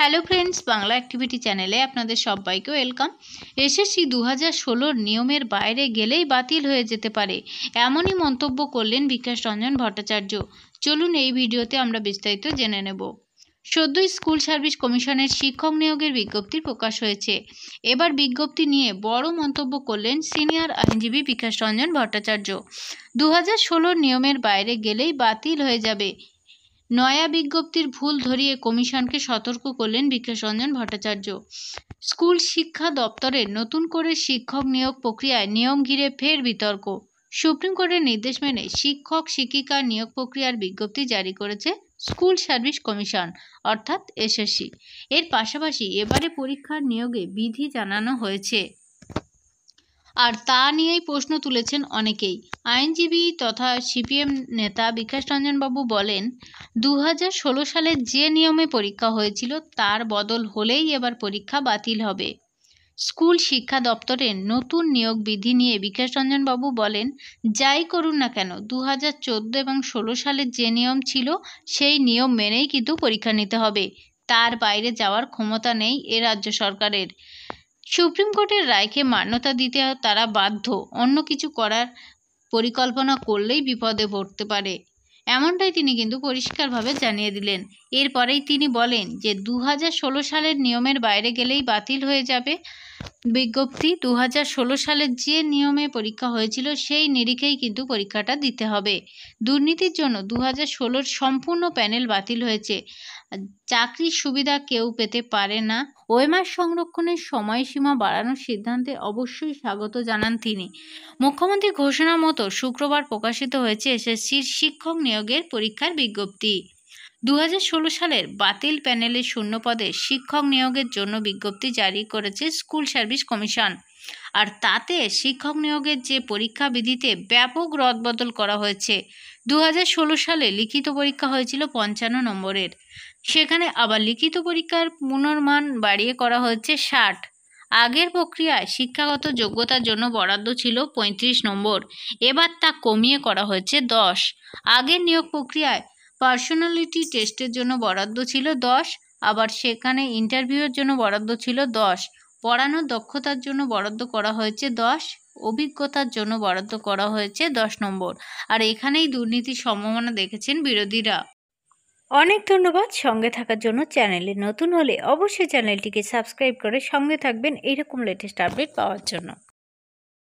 Hello friends, Bangla activity চ্যানেলে আপনাদের সবাইকে ওয়েলকাম। এসএসসি 2016 নিয়মের বাইরে গেলেই বাতিল হয়ে যেতে পারে, এমনই মন্তব্য করলেন বিকাশ রঞ্জন ভট্টাচার্য। চলুন এই ভিডিওতে আমরা বিস্তারিত জেনে নেব। সদ্যই স্কুল সার্ভিস কমিশনের শিক্ষক নিয়োগের বিজ্ঞপ্তি প্রকাশ হয়েছে। এবার বিজ্ঞপ্তি নিয়ে বড় মন্তব্য করলেন সিনিয়র আইনজীবী বিকাশ রঞ্জন ভট্টাচার্য। 2016 নিয়মের বাইরে গেলেই বাতিল হয়ে যাবে, নয়া বিজ্ঞপ্তির ভুল ধরিয়ে কমিশনকে সতর্ক করলেন বিকাশ রঞ্জন ভট্টাচার্য। স্কুল শিক্ষা দপ্তরের নতুন করে শিক্ষক নিয়োগ প্রক্রিয়ায় নিয়ম ঘিরে ফের বিতর্ক। সুপ্রিম কোর্টের নির্দেশ মেনে শিক্ষক শিক্ষিকা নিয়োগ প্রক্রিয়ার বিজ্ঞপ্তি জারি করেছে স্কুল সার্ভিস কমিশন অর্থাৎ এসএসসি। এর পাশাপাশি এবারে পরীক্ষার নিয়োগে বিধি জানানো হয়েছে, আর তা নিয়েই প্রশ্ন তুলেছেন অনেকেই। আইনজীবী তথা সিপিএম নেতা বিকাশ রঞ্জন বাবু বলেন, 2016 সালে যে নিয়মে পরীক্ষা হয়েছিল তার বদল হলেই এবার পরীক্ষা বাতিল হবে। স্কুল শিক্ষা দপ্তরের নতুন নিয়োগ বিধি নিয়ে বিকাশ রঞ্জন বাবু বলেন, যাই করুন না কেন 2014 এবং 16 সালের যে নিয়ম ছিল সেই নিয়ম মেনেই কিন্তু পরীক্ষা নিতে হবে, তার বাইরে যাওয়ার ক্ষমতা নেই এ রাজ্য সরকারের। সুপ্রিম কোর্টের রায়কে মান্যতা দিতে তারা বাধ্য, অন্য কিছু করার পরিকল্পনা করলেই বিপদে পড়তে পারে, এমনটাই তিনি কিন্তু পরিষ্কারভাবে জানিয়ে দিলেন। এরপরেই তিনি বলেন যে 2016 সালের নিয়মের বাইরে গেলেই বাতিল হয়ে যাবে বিজ্ঞপ্তি। 2016 সালের যে নিয়মে পরীক্ষা হয়েছিল সেই নিরিখেই কিন্তু পরীক্ষাটা দিতে হবে। দুর্নীতির জন্য 2016 সম্পূর্ণ প্যানেল বাতিল হয়েছে, চাকরির সুবিধা কেউ পেতে পারে না। ওএমআর সংরক্ষণের সময়সীমা বাড়ানোর সিদ্ধান্তে অবশ্যই স্বাগত জানান তিনি। মুখ্যমন্ত্রী ঘোষণা মতো শুক্রবার প্রকাশিত হয়েছে এসএসসির শিক্ষক নিয়োগের পরীক্ষার বিজ্ঞপ্তি। 2016 সালের বাতিল প্যানেলের শূন্য পদে শিক্ষক নিয়োগের জন্য বিজ্ঞপ্তি জারি করেছে স্কুল সার্ভিস কমিশন, আর তাতে শিক্ষক নিয়োগের যে পরীক্ষা বিধিতে ব্যাপক রদবদল করা হয়েছে। 2016 সালে লিখিত পরীক্ষা হয়েছিল 55 নম্বরের, সেখানে আবার লিখিত পরীক্ষার পুনর্মান বাড়িয়ে করা হয়েছে 60। আগের প্রক্রিয়ায় শিক্ষাগত যোগ্যতার জন্য বরাদ্দ ছিল 35 নম্বর, এবার তা কমিয়ে করা হয়েছে 10। আগের নিয়োগ প্রক্রিয়ায় পার্সোনালিটি টেস্টের জন্য বরাদ্দ ছিল 10, আবার সেখানে ইন্টারভিউয়ের জন্য বরাদ্দ ছিল 10। পড়ানোর দক্ষতার জন্য বরাদ্দ করা হয়েছে 10, অভিজ্ঞতার জন্য বরাদ্দ করা হয়েছে 10 নম্বর। আর এখানেই দুর্নীতির সম্ভাবনা দেখেছেন বিরোধীরা। অনেক ধন্যবাদ সঙ্গে থাকার জন্য। চ্যানেলে নতুন হলে অবশ্যই চ্যানেলটিকে সাবস্ক্রাইব করে সঙ্গে থাকবেন এইরকম লেটেস্ট আপডেট পাওয়ার জন্য।